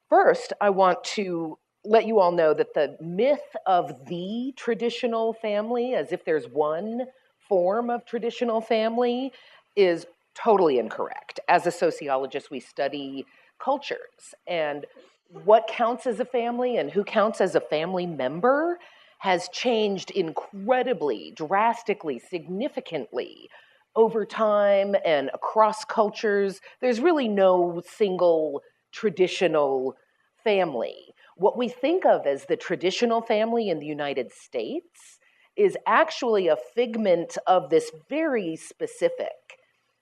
First, I want to let you all know that the myth of the traditional family, as if there's one form of traditional family, is totally incorrect. As a sociologist, we study cultures, and what counts as a family and who counts as a family member has changed incredibly, drastically, significantly over time and across cultures. There's really no single traditional family. What we think of as the traditional family in the United States is actually a figment of this very specific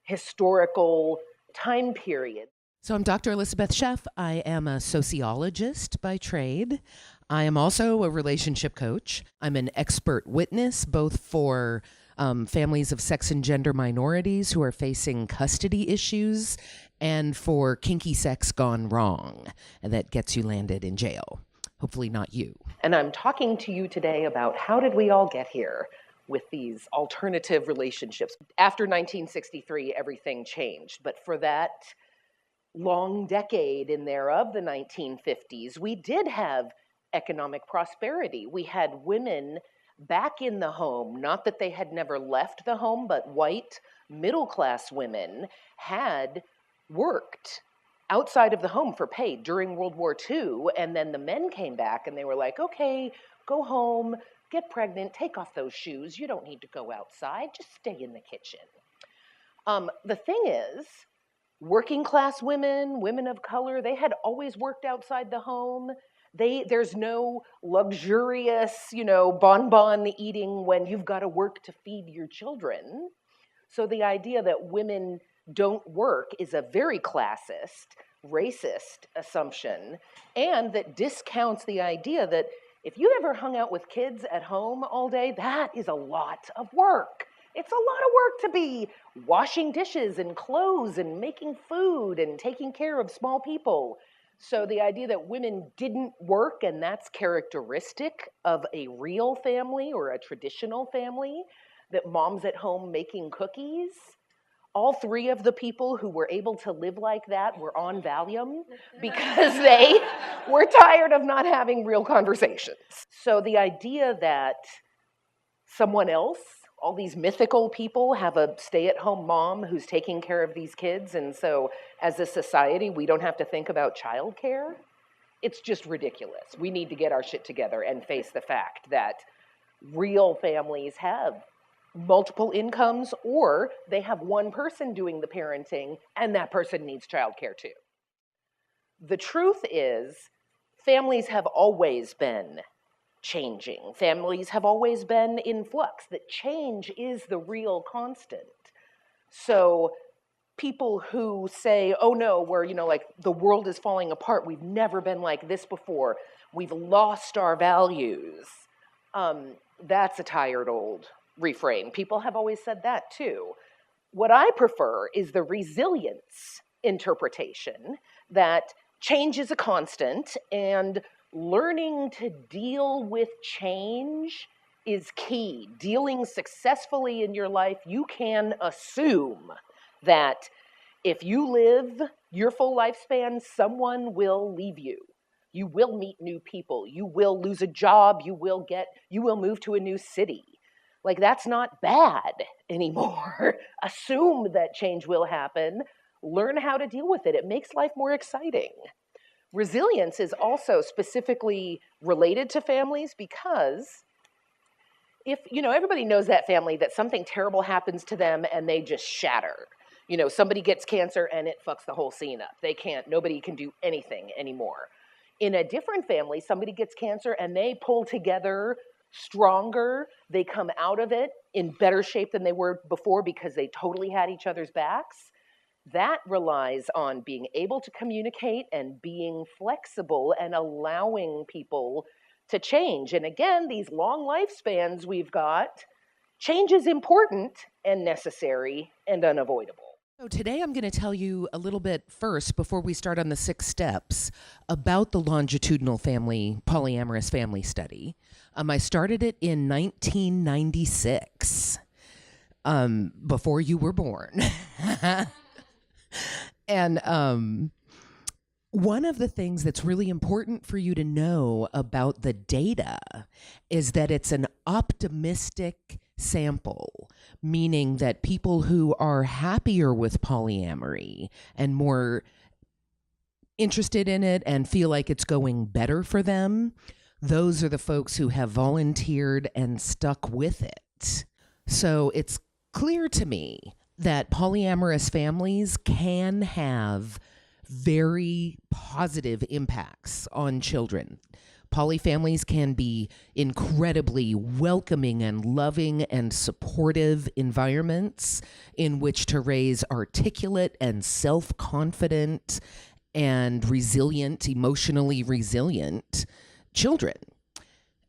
historical time period. So I'm Dr. Elisabeth Sheff. I am a sociologist by trade. I am also a relationship coach. I'm an expert witness both for families of sex and gender minorities who are facing custody issues and for kinky sex gone wrong, and that gets you landed in jail. Hopefully not you. And I'm talking to you today about how did we all get here with these alternative relationships. After 1963, everything changed, but for that long decade in there of the 1950s, we did have economic prosperity. We had women back in the home, not that they had never left the home, but white middle-class women had worked outside of the home for pay during World War II, and then the men came back and they were like, okay, go home, get pregnant, take off those shoes, you don't need to go outside, just stay in the kitchen. The thing is, working class women, women of color, they had always worked outside the home. There's no luxurious, bonbon eating when you've got to work to feed your children. So the idea that women don't work is a very classist, racist assumption, and that discounts the idea that if you ever hung out with kids at home all day, that is a lot of work. It's a lot of work to be washing dishes and clothes and making food and taking care of small people. So the idea that women didn't work and that's characteristic of a real family or a traditional family, that mom's at home making cookies, all three of the people who were able to live like that were on Valium because they were tired of not having real conversations. So the idea that someone else, all these mythical people, have a stay-at-home mom who's taking care of these kids, and so as a society, we don't have to think about childcare, it's just ridiculous. We need to get our shit together and face the fact that real families have multiple incomes, or they have one person doing the parenting, and that person needs childcare too. The truth is, families have always been changing. Families have always been in flux. That change is the real constant. So people who say, oh no, we're, like the world is falling apart, we've never been like this before, we've lost our values, that's a tired old refrain. People have always said that too. What I prefer is the resilience interpretation that change is a constant and learning to deal with change is key. Dealing successfully in your life, you can assume that if you live your full lifespan, someone will leave you. You will meet new people. You will lose a job. You will move to a new city. Like, that's not bad anymore. Assume that change will happen. Learn how to deal with it. It makes life more exciting. Resilience is also specifically related to families because if, everybody knows that family that something terrible happens to them and they just shatter. Somebody gets cancer and it fucks the whole scene up. Nobody can do anything anymore. In a different family, somebody gets cancer and they pull together stronger. They come out of it in better shape than they were before because they totally had each other's backs. That relies on being able to communicate and being flexible and allowing people to change. And again, these long lifespans we've got, change is important and necessary and unavoidable. So today I'm going to tell you a little bit first, before we start on the 6 steps, about the longitudinal family, polyamorous family study. I started it in 1996, before you were born. And One of the things that's really important for you to know about the data is that it's an optimistic sample, meaning that people who are happier with polyamory and more interested in it and feel like it's going better for them, those are the folks who have volunteered and stuck with it. So it's clear to me that polyamorous families can have very positive impacts on children. Polyfamilies can be incredibly welcoming and loving and supportive environments in which to raise articulate and self-confident and resilient, emotionally resilient children.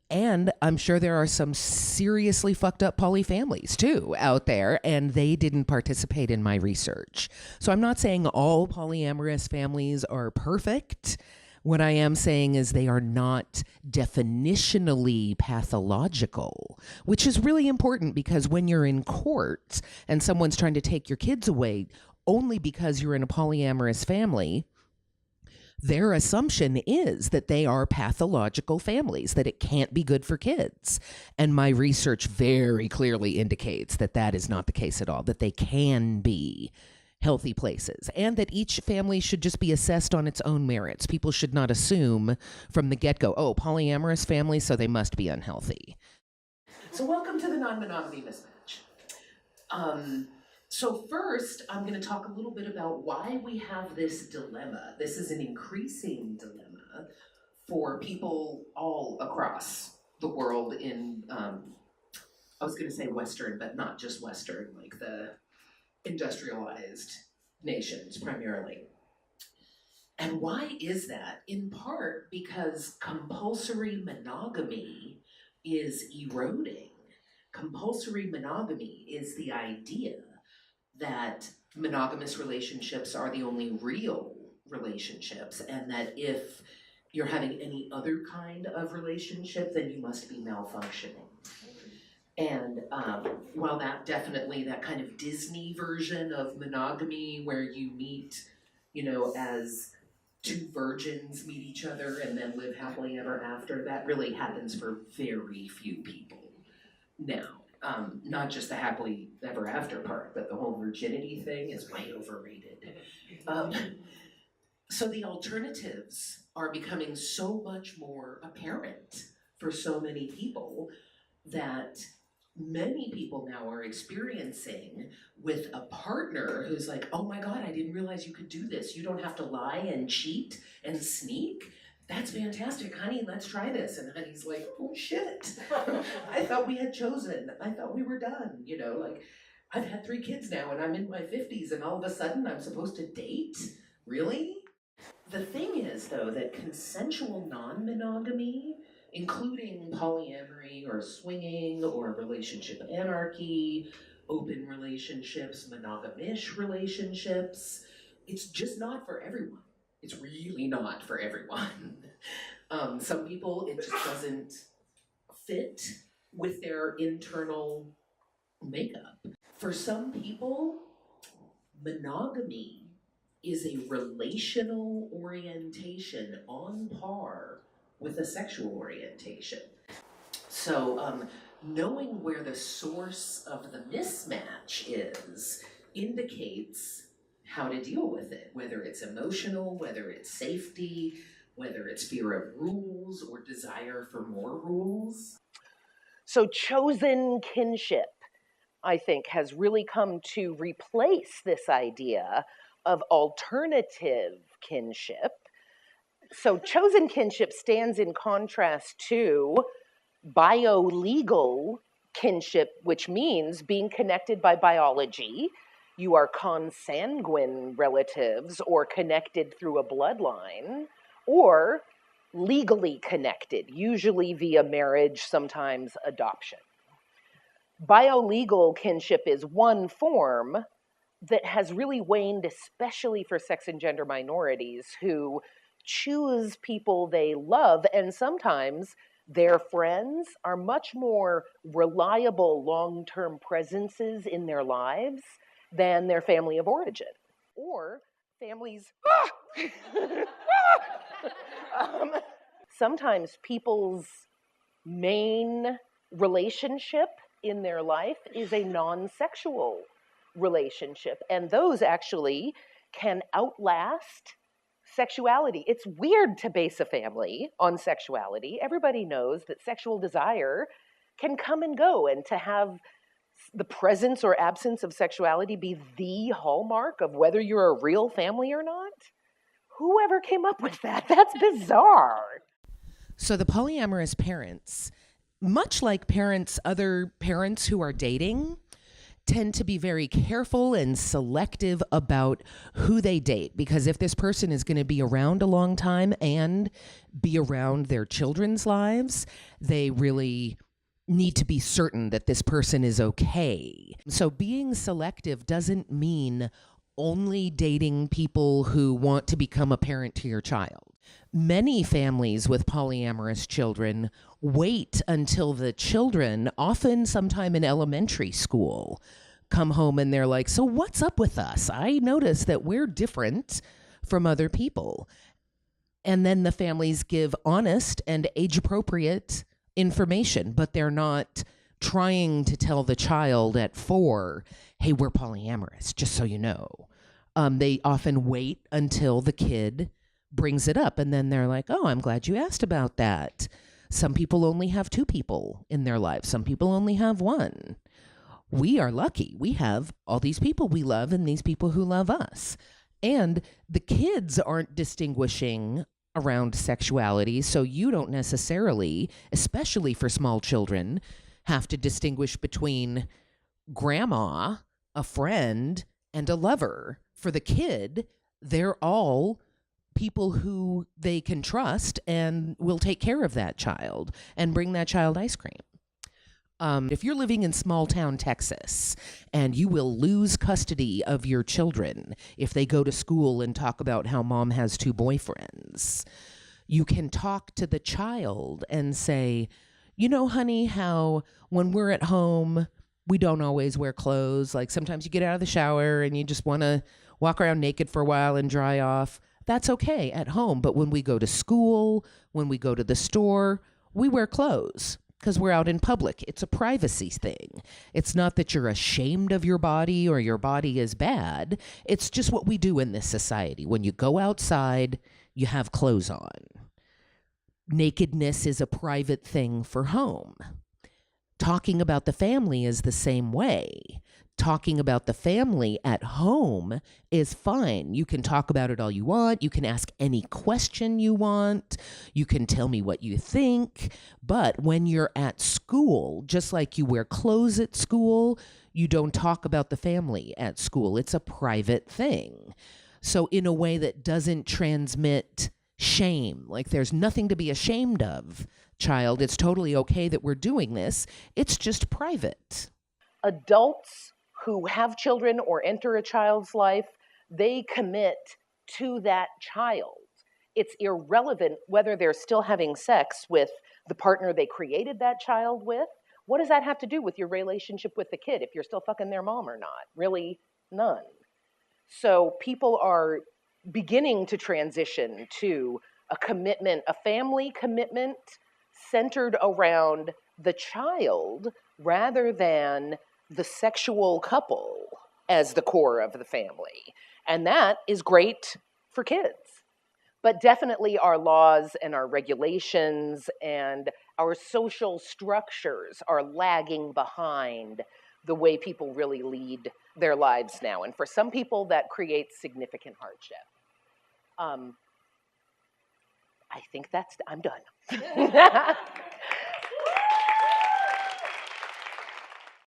And I'm sure there are some seriously fucked up polyfamilies too out there, and they didn't participate in my research. So I'm not saying all polyamorous families are perfect. What I am saying is they are not definitionally pathological, which is really important because when you're in court and someone's trying to take your kids away only because you're in a polyamorous family, their assumption is that they are pathological families, that it can't be good for kids. And my research very clearly indicates that that is not the case at all, that they can be healthy places, and that each family should just be assessed on its own merits. People should not assume from the get-go, oh, polyamorous families, so they must be unhealthy. So welcome to the non-monogamy mismatch. So first, I'm going to talk a little bit about why we have this dilemma. This is an increasing dilemma for people all across the world in, I was going to say Western, but not just Western, like the industrialized nations primarily. And why is that? In part because compulsory monogamy is eroding. Compulsory monogamy is the idea that monogamous relationships are the only real relationships, and that if you're having any other kind of relationship, then you must be malfunctioning. And while that definitely, that kind of Disney version of monogamy where you meet, as two virgins meet each other and then live happily ever after, that really happens for very few people now. Not just the happily ever after part, but the whole virginity thing is way overrated. So the alternatives are becoming so much more apparent for so many people that many people now are experiencing with a partner who's like, oh my God, I didn't realize you could do this. You don't have to lie and cheat and sneak. That's fantastic, honey, let's try this. And honey's like, oh shit, I thought we had chosen. I thought we were done. Like, I've had 3 kids now and I'm in my 50s and all of a sudden I'm supposed to date? Really? The thing is, though, that consensual non-monogamy, including polyamory or swinging or relationship anarchy, open relationships, monogamish relationships, it's just not for everyone. It's really not for everyone. Some people, it just doesn't fit with their internal makeup. For some people, monogamy is a relational orientation on par with a sexual orientation. So knowing where the source of the mismatch is indicates how to deal with it, whether it's emotional, whether it's safety, whether it's fear of rules or desire for more rules. So chosen kinship, I think, has really come to replace this idea of alternative kinship. So chosen kinship stands in contrast to biolegal kinship, which means being connected by biology. You are consanguine relatives or connected through a bloodline, or legally connected, usually via marriage, sometimes adoption. Biolegal kinship is one form that has really waned, especially for sex and gender minorities who choose people they love, and sometimes their friends are much more reliable long-term presences in their lives than their family of origin. Or families sometimes people's main relationship in their life is a non-sexual relationship, and those actually can outlast sexuality. It's weird to base a family on sexuality. Everybody knows that sexual desire can come and go, and to have the presence or absence of sexuality be the hallmark of whether you're a real family or not? Whoever came up with that? That's bizarre. So the polyamorous parents, much like other parents who are dating, tend to be very careful and selective about who they date, because if this person is going to be around a long time and be around their children's lives, they really need to be certain that this person is okay. So being selective doesn't mean only dating people who want to become a parent to your child. Many families with polyamorous children wait until the children, often sometime in elementary school, come home and they're like, so what's up with us? I notice that we're different from other people. And then the families give honest and age-appropriate information, but they're not trying to tell the child at 4, hey, we're polyamorous, just so you know. They often wait until the kid brings it up, and then they're like, oh, I'm glad you asked about that. Some people only have 2 people in their lives. Some people only have 1. We are lucky. We have all these people we love and these people who love us. And the kids aren't distinguishing around sexuality, so you don't necessarily, especially for small children, have to distinguish between grandma, a friend, and a lover. For the kid, they're all people who they can trust and will take care of that child and bring that child ice cream. If you're living in small town Texas and you will lose custody of your children if they go to school and talk about how mom has 2 boyfriends, you can talk to the child and say, you know, honey, how when we're at home, we don't always wear clothes. Like sometimes you get out of the shower and you just want to walk around naked for a while and dry off. That's okay at home. But when we go to school, when we go to the store, we wear clothes because we're out in public. It's a privacy thing. It's not that you're ashamed of your body or your body is bad. It's just what we do in this society. When you go outside, you have clothes on. Nakedness is a private thing for home. Talking about the family is the same way. Talking about the family at home is fine. You can talk about it all you want. You can ask any question you want. You can tell me what you think. But when you're at school, just like you wear clothes at school, you don't talk about the family at school. It's a private thing. So in a way that doesn't transmit shame, like there's nothing to be ashamed of, child. It's totally okay that we're doing this. It's just private. Adults who have children or enter a child's life, they commit to that child. It's irrelevant whether they're still having sex with the partner they created that child with. What does that have to do with your relationship with the kid if you're still fucking their mom or not? Really, none. So people are beginning to transition to a commitment, a family commitment centered around the child rather than the sexual couple as the core of the family. And that is great for kids. But definitely our laws and our regulations and our social structures are lagging behind the way people really lead their lives now. And for some people, that creates significant hardship. I think I'm done.